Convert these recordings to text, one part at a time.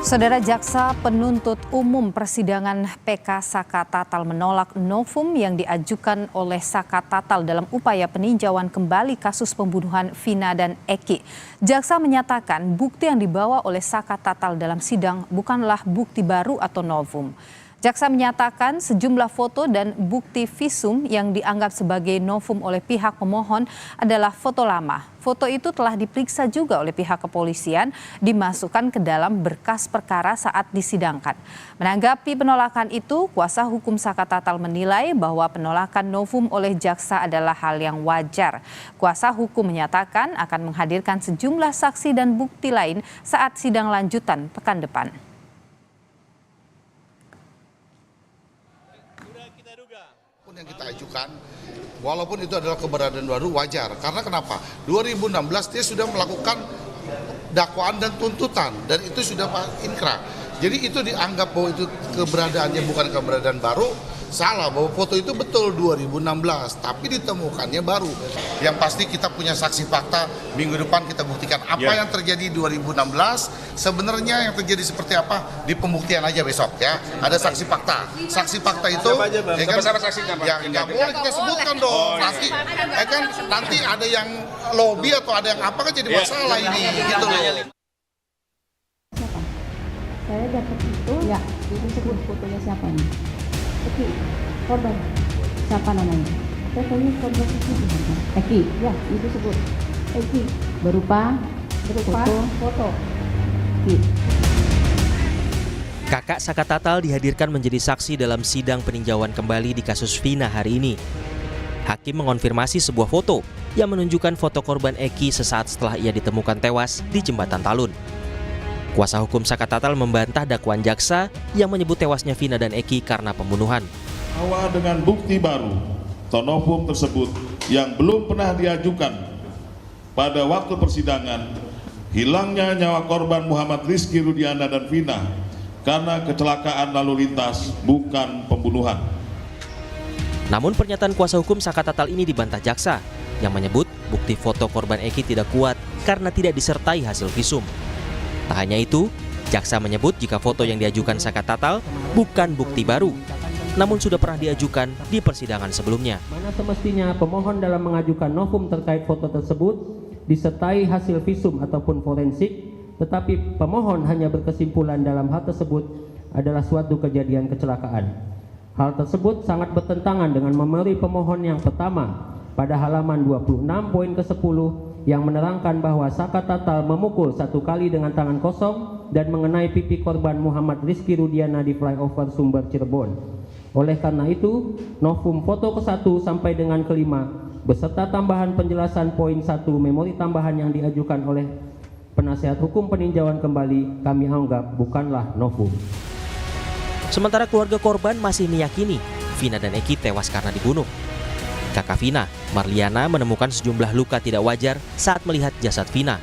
Saudara Jaksa Penuntut Umum Persidangan PK Saka Tatal menolak novum yang diajukan oleh Saka Tatal dalam upaya peninjauan kembali kasus pembunuhan Vina dan Eki. Jaksa menyatakan bukti yang dibawa oleh Saka Tatal dalam sidang bukanlah bukti baru atau novum. Jaksa menyatakan sejumlah foto dan bukti visum yang dianggap sebagai novum oleh pihak pemohon adalah foto lama. Foto itu telah diperiksa juga oleh pihak kepolisian, dimasukkan ke dalam berkas perkara saat disidangkan. Menanggapi penolakan itu, kuasa hukum Saka Tatal menilai bahwa penolakan novum oleh jaksa adalah hal yang wajar. Kuasa hukum menyatakan akan menghadirkan sejumlah saksi dan bukti lain saat sidang lanjutan pekan depan. Yang kita ajukan, walaupun itu adalah keberadaan baru, wajar. Karena kenapa? 2016 dia sudah melakukan dakwaan dan tuntutan, dan itu sudah inkrah. Jadi itu dianggap bahwa itu keberadaannya bukan keberadaan baru, salah. Bahwa foto itu betul 2016, tapi ditemukannya baru. Yang pasti kita punya saksi fakta, minggu depan kita buktikan apa yang terjadi 2016, sebenarnya yang terjadi seperti apa, di pembuktian aja besok ya. Ada saksi fakta. Saksi fakta itu ya kan, yang nggak boleh kita sebutkan dong. Nanti ada yang lobby atau ada yang apa kan jadi masalah ini gitu loh. Saya dapat itu, ya, itu sebut fotonya siapa nih? Eki, korban. Siapa namanya? Fotonya korban itu Eki, ya, itu sebut Eki. Berupa foto. Eki. Kakak Saka Tatal dihadirkan menjadi saksi dalam sidang peninjauan kembali di kasus Vina hari ini. Hakim mengonfirmasi sebuah foto yang menunjukkan foto korban Eki sesaat setelah ia ditemukan tewas di Jembatan Talun. Kuasa hukum Saka Tatal membantah dakwaan jaksa yang menyebut tewasnya Vina dan Eki karena pembunuhan. Bahwa dengan bukti baru atau novum tersebut yang belum pernah diajukan pada waktu persidangan, hilangnya nyawa korban Muhammad Rizky Rudiana dan Vina karena kecelakaan lalu lintas, bukan pembunuhan. Namun pernyataan kuasa hukum Saka Tatal ini dibantah jaksa yang menyebut bukti foto korban Eki tidak kuat karena tidak disertai hasil visum. Tak hanya itu, jaksa menyebut jika foto yang diajukan Saka Tatal bukan bukti baru, namun sudah pernah diajukan di persidangan sebelumnya. Mana semestinya pemohon dalam mengajukan novum terkait foto tersebut disertai hasil visum ataupun forensik, tetapi pemohon hanya berkesimpulan dalam hal tersebut adalah suatu kejadian kecelakaan. Hal tersebut sangat bertentangan dengan memori pemohon yang pertama pada halaman 26 poin ke-10 yang menerangkan bahwa Saka Tatal memukul 1 kali dengan tangan kosong dan mengenai pipi korban Muhammad Rizky Rudiana di flyover Sumber Cirebon. Oleh karena itu, novum foto ke-1 sampai dengan ke-5 beserta tambahan penjelasan poin 1 memori tambahan yang diajukan oleh penasihat hukum peninjauan kembali kami anggap bukanlah novum. Sementara keluarga korban masih meyakini Vina dan Eki tewas karena dibunuh. Kakak Vina, Marliana, menemukan sejumlah luka tidak wajar saat melihat jasad Vina.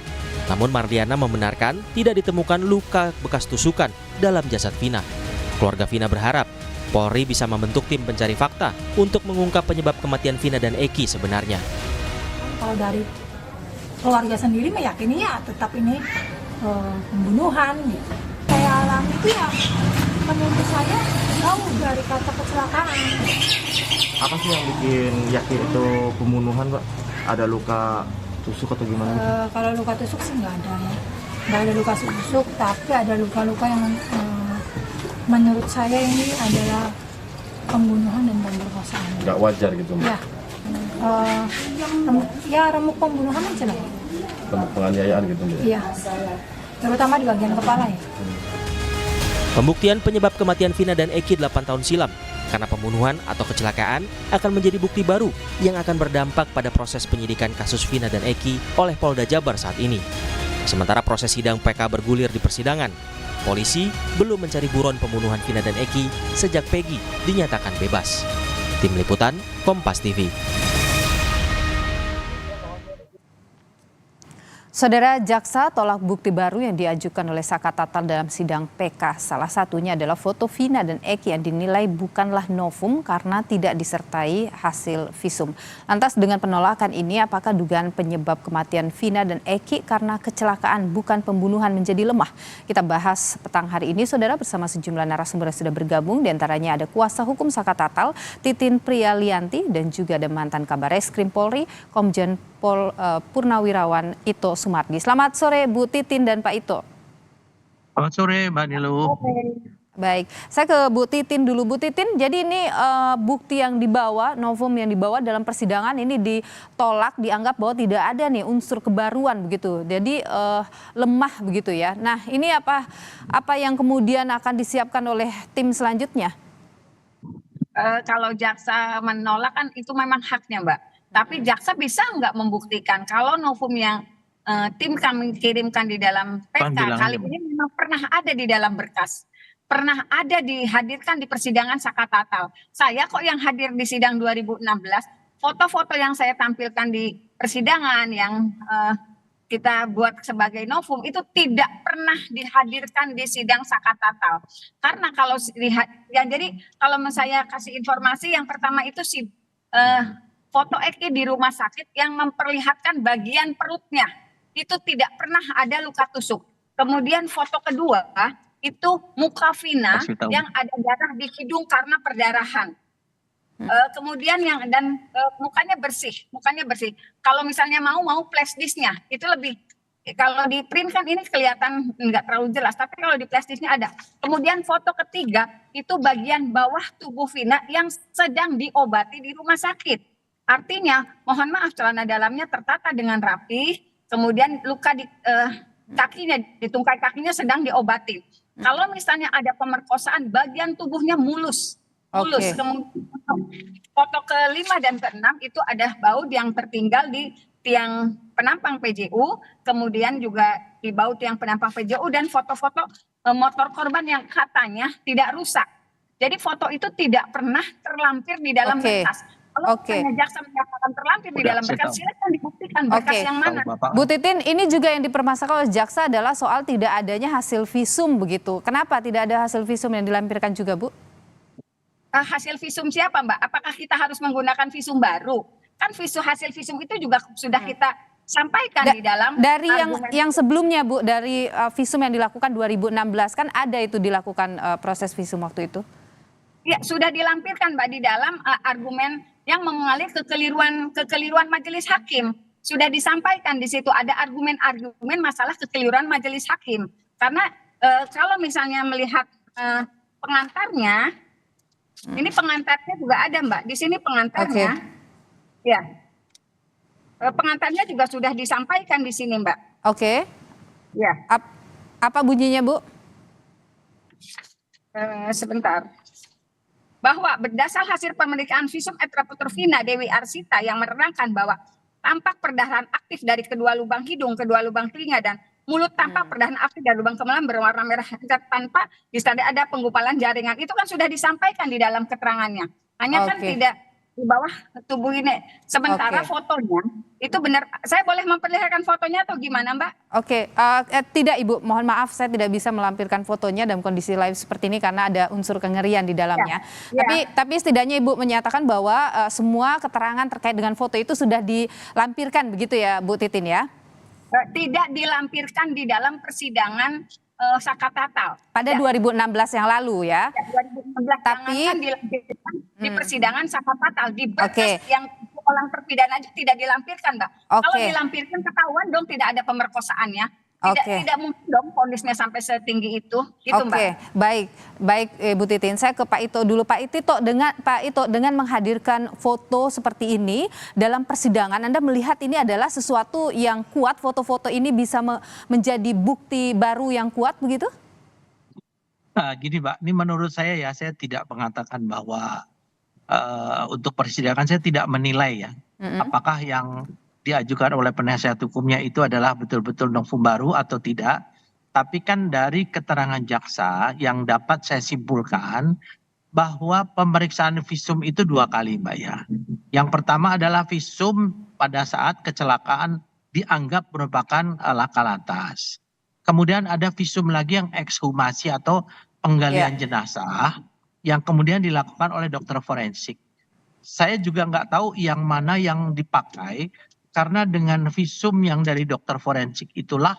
Namun Marliana membenarkan tidak ditemukan luka bekas tusukan dalam jasad Vina. Keluarga Vina berharap Polri bisa membentuk tim pencari fakta untuk mengungkap penyebab kematian Vina dan Eki sebenarnya. Kalau dari keluarga sendiri meyakini ya tetap ini pembunuhan gitu. Saya alami itu ya menurut saya tahu dari kata kecelakaan. Apa sih yang bikin yakin itu pembunuhan, Pak? Ada luka tusuk atau gimana? Kalau luka tusuk sih nggak ada ya. Nggak ada luka tusuk, tapi ada luka-luka yang menurut saya ini adalah pembunuhan dan pemerkosaan. Nggak wajar gitu, Mbak? Ya, remuk pembunuhan aja lah. Remuk penganiayaan gitu, Mbak? Iya, terutama di bagian kepala ya. Pembuktian penyebab kematian Vina dan Eki 8 tahun silam karena pembunuhan atau kecelakaan akan menjadi bukti baru yang akan berdampak pada proses penyidikan kasus Vina dan Eki oleh Polda Jabar saat ini. Sementara proses sidang PK bergulir di persidangan, polisi belum mencari buron pembunuhan Vina dan Eki sejak Peggy dinyatakan bebas. Tim Liputan, Kompas TV. Saudara, jaksa tolak bukti baru yang diajukan oleh Saka Tatal dalam sidang PK. Salah satunya adalah foto Vina dan Eki yang dinilai bukanlah novum karena tidak disertai hasil visum. Lantas dengan penolakan ini, apakah dugaan penyebab kematian Vina dan Eki karena kecelakaan bukan pembunuhan menjadi lemah? Kita bahas petang hari ini, saudara, bersama sejumlah narasumber yang sudah bergabung. Di antaranya ada kuasa hukum Saka Tatal, Titin Priyalianti, dan juga ada mantan Kabar Reskrim Polri, Komjen Purnawirawan Ito Sumardi. Selamat sore Bu Titin dan Pak Ito. Selamat sore Mbak Nilu. Baik, saya ke Bu Titin dulu. Bu Titin, jadi ini bukti yang dibawa, novum yang dibawa dalam persidangan ini ditolak, dianggap bahwa tidak ada nih unsur kebaruan begitu. Jadi lemah begitu ya. Nah, ini apa yang kemudian akan disiapkan oleh tim selanjutnya? Kalau jaksa menolak kan itu memang haknya, Mbak. Tapi jaksa bisa nggak membuktikan kalau novum yang tim kami kirimkan di dalam PK kali ini memang pernah ada di dalam berkas. Pernah ada dihadirkan di persidangan Saka Tatal. Saya kok yang hadir di sidang 2016, foto-foto yang saya tampilkan di persidangan yang kita buat sebagai novum itu tidak pernah dihadirkan di sidang Saka Tatal. Karena kalau jadi kalau saya kasih informasi, yang pertama itu foto Eki di rumah sakit yang memperlihatkan bagian perutnya itu tidak pernah ada luka tusuk. Kemudian foto kedua itu muka Vina yang ada darah di hidung karena perdarahan. Kemudian mukanya bersih. Kalau misalnya mau flash disknya itu lebih, kalau di print kan ini kelihatan nggak terlalu jelas, tapi kalau di flash disknya ada. Kemudian foto ketiga itu bagian bawah tubuh Vina yang sedang diobati di rumah sakit. Artinya, mohon maaf, celana dalamnya tertata dengan rapi, kemudian luka di kakinya, di tungkai kakinya sedang diobati. Kalau misalnya ada pemerkosaan, bagian tubuhnya mulus. Kemudian foto ke-5 dan ke-6 itu ada baut yang tertinggal di tiang penampang PJU, kemudian juga di baut tiang penampang PJU, dan foto-foto motor korban yang katanya tidak rusak. Jadi foto itu tidak pernah terlampir di dalam berkas. Kalau jaksa menyatakan terlampir di dalam berkas, silakan dibuktikan berkas yang mana. Bu Titin, ini juga yang dipermasalahkan oleh jaksa adalah soal tidak adanya hasil visum begitu. Kenapa tidak ada hasil visum yang dilampirkan juga, Bu? Hasil visum siapa, Mbak? Apakah kita harus menggunakan visum baru? Kan hasil visum itu juga sudah kita sampaikan di dalam dari yang sebelumnya, Bu, dari visum yang dilakukan 2016 kan ada itu dilakukan proses visum waktu itu. Ya, sudah dilampirkan, Mbak, di dalam argumen yang mengalir kekeliruan majelis hakim. Sudah disampaikan di situ ada argumen masalah kekeliruan majelis hakim. Karena kalau misalnya melihat pengantarnya, ini pengantarnya juga ada, Mbak. Di sini pengantarnya. Ya. Pengantarnya juga sudah disampaikan di sini, Mbak. Ya. Apa bunyinya, Bu? Sebentar. Bahwa berdasar hasil pemeriksaan visum et repertur Vina Dewi Arsita yang menerangkan bahwa tampak perdarahan aktif dari kedua lubang hidung, kedua lubang telinga, dan mulut, tampak perdarahan aktif dari lubang kemaluan berwarna merah tanpa disertai ada penggumpalan jaringan. Itu kan sudah disampaikan di dalam keterangannya. Hanya kan tidak di bawah tubuh ini. Sementara fotonya itu benar. Saya boleh memperlihatkan fotonya atau gimana, Mbak? Tidak, Ibu. Mohon maaf, saya tidak bisa melampirkan fotonya dalam kondisi live seperti ini karena ada unsur kengerian di dalamnya. Tapi setidaknya Ibu menyatakan bahwa semua keterangan terkait dengan foto itu sudah dilampirkan begitu ya, Bu Titin ya? Tidak dilampirkan di dalam persidangan Saka Tatal. Pada 2016 yang lalu ya? 2016, tapi dilampirkan di persidangan Saka Tatal. Di berkas yang orang terpidana aja tidak dilampirkan, Mbak. Kalau dilampirkan ketahuan dong tidak ada pemerkosaannya. Tidak mungkin dong vonisnya sampai setinggi itu. Mbak. Baik Bu Titin. Saya ke Pak Ito dulu. Pak Ito, dengan menghadirkan foto seperti ini dalam persidangan, Anda melihat ini adalah sesuatu yang kuat, foto-foto ini bisa menjadi bukti baru yang kuat begitu? Gini, Mbak, ini menurut saya ya, saya tidak mengatakan bahwa untuk persidangan saya tidak menilai ya, apakah yang diajukan oleh penasihat hukumnya itu adalah betul-betul novum baru atau tidak. Tapi kan dari keterangan jaksa yang dapat saya simpulkan bahwa pemeriksaan visum itu 2 kali, Mbak ya. Yang pertama adalah visum pada saat kecelakaan dianggap merupakan laka lantas. Kemudian ada visum lagi yang ekshumasi atau penggalian jenazah yang kemudian dilakukan oleh dokter forensik. Saya juga nggak tahu yang mana yang dipakai, karena dengan visum yang dari dokter forensik itulah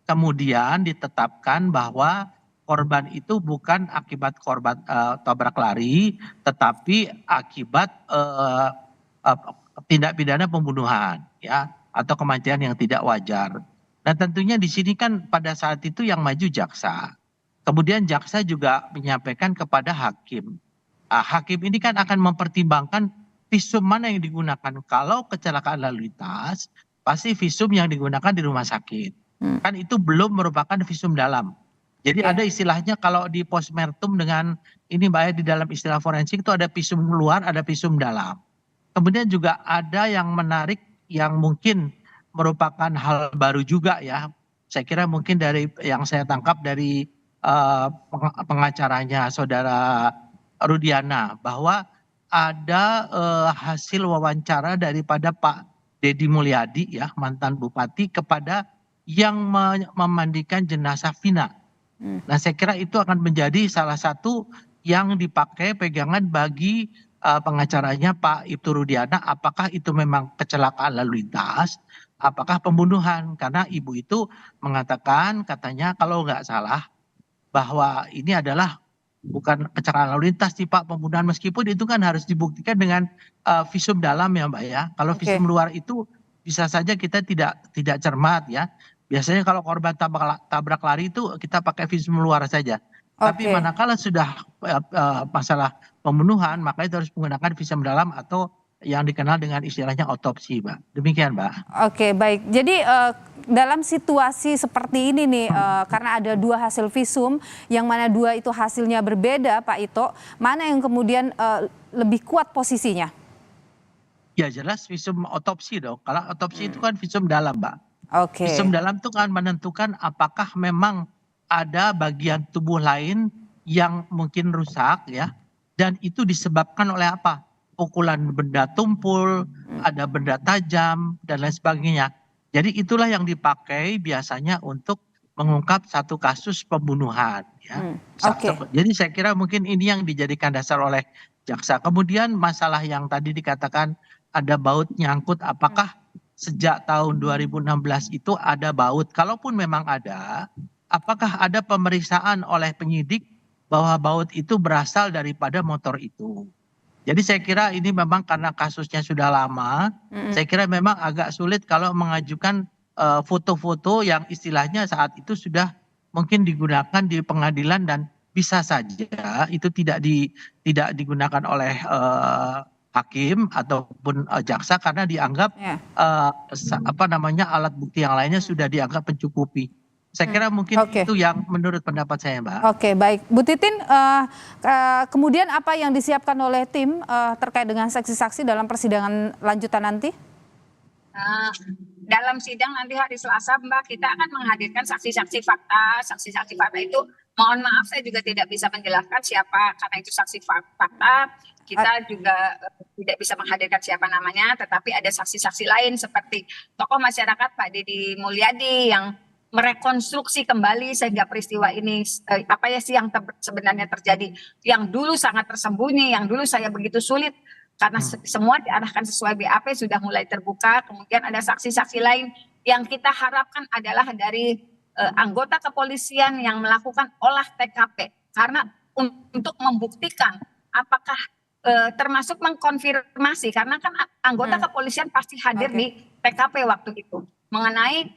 kemudian ditetapkan bahwa korban itu bukan akibat korban tabrak lari, tetapi akibat tindak pidana pembunuhan, ya, atau kematian yang tidak wajar. Nah, tentunya di sini kan pada saat itu yang maju jaksa. Kemudian jaksa juga menyampaikan kepada hakim. Hakim ini kan akan mempertimbangkan visum mana yang digunakan. Kalau kecelakaan lalu lintas, pasti visum yang digunakan di rumah sakit. Kan itu belum merupakan visum dalam. Jadi ada istilahnya kalau di postmortem dengan ini Mbak ya, di dalam istilah forensik itu ada visum luar, ada visum dalam. Kemudian juga ada yang menarik yang mungkin merupakan hal baru juga ya. Saya kira mungkin dari yang saya tangkap dari pengacaranya saudara Rudiana, bahwa ada hasil wawancara daripada Pak Deddy Mulyadi ya, mantan bupati, kepada yang memandikan jenazah Vina. Nah, saya kira itu akan menjadi salah satu yang dipakai pegangan bagi pengacaranya Pak Ibtu Rudiana, apakah itu memang kecelakaan lalu lintas, apakah pembunuhan. Karena ibu itu mengatakan, katanya kalau nggak salah, bahwa ini adalah bukan kecelakaan lalu lintas sih Pak, pembunuhan, meskipun itu kan harus dibuktikan dengan visum dalam ya Mbak ya. Kalau visum luar itu bisa saja kita tidak cermat ya. Biasanya kalau korban tabrak lari itu kita pakai visum luar saja. Tapi manakala sudah masalah pembunuhan, maka itu harus menggunakan visum dalam atau yang dikenal dengan istilahnya otopsi, Mbak. Demikian, Mbak. Oke, baik. Jadi dalam situasi seperti ini nih, karena ada dua hasil visum, yang mana dua itu hasilnya berbeda, Pak Ito, mana yang kemudian lebih kuat posisinya? Ya jelas visum otopsi dong. Kalau otopsi itu kan visum dalam, Mbak. Oke. Visum dalam itu kan menentukan apakah memang ada bagian tubuh lain yang mungkin rusak ya, dan itu disebabkan oleh apa? Pukulan benda tumpul, ada benda tajam, dan lain sebagainya. Jadi itulah yang dipakai biasanya untuk mengungkap satu kasus pembunuhan. Ya. Jadi saya kira mungkin ini yang dijadikan dasar oleh jaksa. Kemudian masalah yang tadi dikatakan ada baut nyangkut, apakah sejak tahun 2016 itu ada baut? Kalaupun memang ada, apakah ada pemeriksaan oleh penyidik bahwa baut itu berasal daripada motor itu? Jadi saya kira ini memang karena kasusnya sudah lama, saya kira memang agak sulit kalau mengajukan foto-foto yang istilahnya saat itu sudah mungkin digunakan di pengadilan, dan bisa saja itu tidak digunakan oleh hakim ataupun jaksa karena dianggap alat bukti yang lainnya sudah dianggap mencukupi. Saya kira mungkin itu yang menurut pendapat saya, Mbak. Oke, baik. Bu Titin, kemudian apa yang disiapkan oleh tim terkait dengan saksi-saksi dalam persidangan lanjutan nanti? Dalam sidang nanti hari Selasa, Mbak, kita akan menghadirkan saksi-saksi fakta. Saksi-saksi fakta itu, mohon maaf saya juga tidak bisa menjelaskan siapa, karena itu saksi fakta. Kita juga tidak bisa menghadirkan siapa namanya, tetapi ada saksi-saksi lain seperti tokoh masyarakat Pak Deddy Mulyadi yang merekonstruksi kembali sehingga peristiwa ini apa ya sih yang sebenarnya terjadi, yang dulu sangat tersembunyi, yang dulu saya begitu sulit karena semua diarahkan sesuai BAP sudah mulai terbuka. Kemudian ada saksi-saksi lain yang kita harapkan adalah dari anggota kepolisian yang melakukan olah TKP, karena untuk membuktikan apakah termasuk mengkonfirmasi, karena kan anggota kepolisian pasti hadir di TKP waktu itu mengenai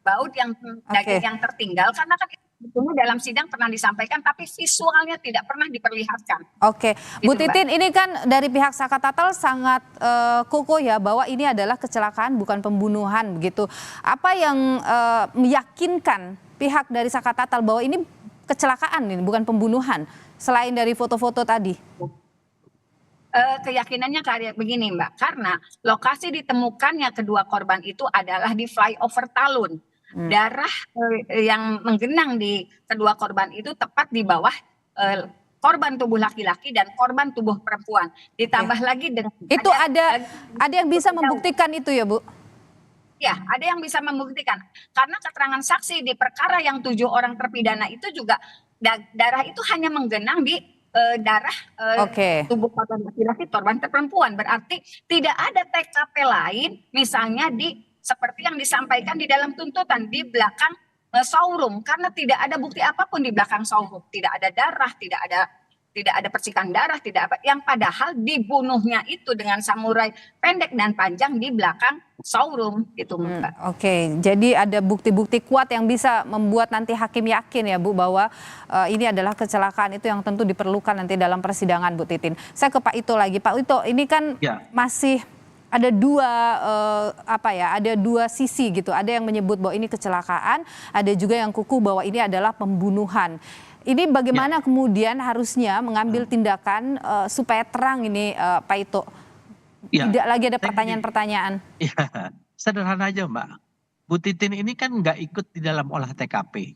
baut yang daging yang tertinggal, karena kan itu dalam sidang pernah disampaikan tapi visualnya tidak pernah diperlihatkan. Oke, Bu Titin, ini kan dari pihak Saka Tatal sangat kokoh ya bahwa ini adalah kecelakaan bukan pembunuhan begitu. Apa yang meyakinkan pihak dari Saka Tatal bahwa ini kecelakaan ini bukan pembunuhan selain dari foto-foto tadi? Keyakinannya kayak begini, Mbak, karena lokasi ditemukannya kedua korban itu adalah di flyover Talun. Darah yang menggenang di kedua korban itu tepat di bawah korban tubuh laki-laki dan korban tubuh perempuan. Ditambah lagi dengan itu ada yang bisa membuktikan itu ya, Bu? Ya, ada yang bisa membuktikan. Karena keterangan saksi di perkara yang 7 orang terpidana itu juga darah itu hanya menggenang di darah tubuh korban laki-laki, korban perempuan. Berarti tidak ada TKP lain, misalnya seperti yang disampaikan di dalam tuntutan di belakang showroom, karena tidak ada bukti apapun di belakang showroom, tidak ada darah, tidak ada percikan darah, tidak apa, yang padahal dibunuhnya itu dengan samurai pendek dan panjang di belakang showroom gitu, Mbak. Oke, jadi ada bukti-bukti kuat yang bisa membuat nanti hakim yakin ya Bu bahwa ini adalah kecelakaan, itu yang tentu diperlukan nanti dalam persidangan, Bu Titin. Saya ke Pak Ito lagi, Pak Ito, ini kan masih ada dua sisi gitu. Ada yang menyebut bahwa ini kecelakaan, ada juga yang kukuh bahwa ini adalah pembunuhan. Ini bagaimana kemudian harusnya mengambil tindakan supaya terang ini, Pak Ito? Tidak lagi ada pertanyaan-pertanyaan. Ya, sederhana aja Mbak. Bu Titin ini kan nggak ikut di dalam olah TKP.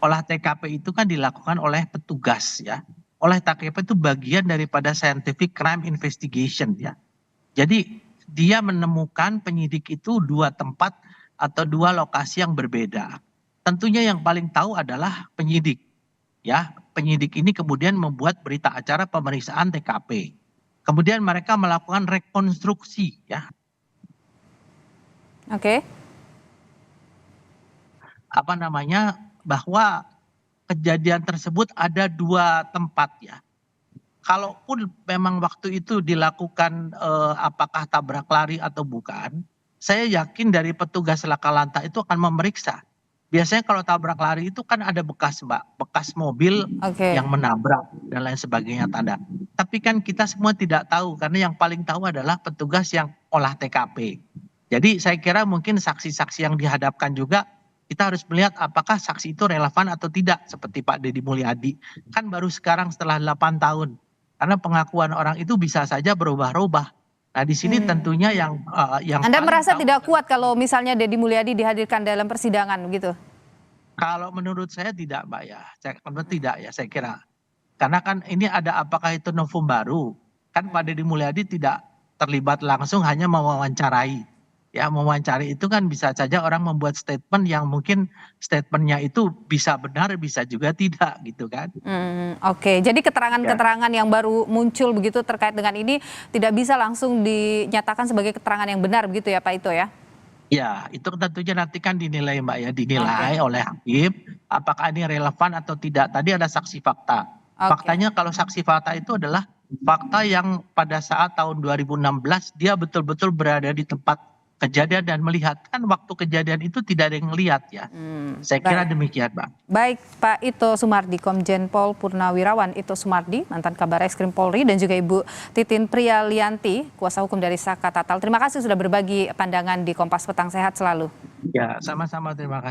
Olah TKP itu kan dilakukan oleh petugas ya. Olah TKP itu bagian daripada scientific crime investigation ya. Jadi dia menemukan penyidik itu 2 tempat atau 2 lokasi yang berbeda. Tentunya yang paling tahu adalah penyidik. Ya, penyidik ini kemudian membuat berita acara pemeriksaan TKP. Kemudian mereka melakukan rekonstruksi ya. Bahwa kejadian tersebut ada 2 tempat ya. Kalaupun memang waktu itu dilakukan apakah tabrak lari atau bukan, saya yakin dari petugas laka lantas itu akan memeriksa. Biasanya kalau tabrak lari itu kan ada bekas Mbak, bekas mobil yang menabrak dan lain sebagainya tanda. Tapi kan kita semua tidak tahu karena yang paling tahu adalah petugas yang olah TKP. Jadi saya kira mungkin saksi-saksi yang dihadapkan juga kita harus melihat apakah saksi itu relevan atau tidak, seperti Pak Deddy Mulyadi. Kan baru sekarang setelah 8 tahun. Karena pengakuan orang itu bisa saja berubah-ubah. Nah di sini tentunya yang Anda merasa tidak kuat kalau misalnya Deddy Mulyadi dihadirkan dalam persidangan begitu? Kalau menurut saya tidak Mbak ya, tidak ya saya kira. Karena kan ini ada apakah itu novum baru. Kan Pak Deddy Mulyadi tidak terlibat langsung, hanya mewawancarai. Ya mewawancari itu kan bisa saja orang membuat statement yang mungkin statementnya itu bisa benar bisa juga tidak gitu kan. Jadi keterangan-keterangan yang baru muncul begitu terkait dengan ini tidak bisa langsung dinyatakan sebagai keterangan yang benar begitu ya Pak Ito ya? Ya itu tentunya nanti kan dinilai Mbak ya, dinilai oleh hakim apakah ini relevan atau tidak. Tadi ada saksi fakta. Faktanya kalau saksi fakta itu adalah fakta yang pada saat tahun 2016 dia betul-betul berada di tempat kejadian dan melihat, kan waktu kejadian itu tidak ada yang melihat ya. Saya kira demikian Mbak. Baik Pak Ito Sumardi, Komjen Pol Purnawirawan Ito Sumardi, mantan Kabar Eskrim Polri, dan juga Ibu Titin Prialianti, kuasa hukum dari Saka Tatal. Terima kasih sudah berbagi pandangan di Kompas Petang, sehat selalu. Ya sama-sama, terima kasih.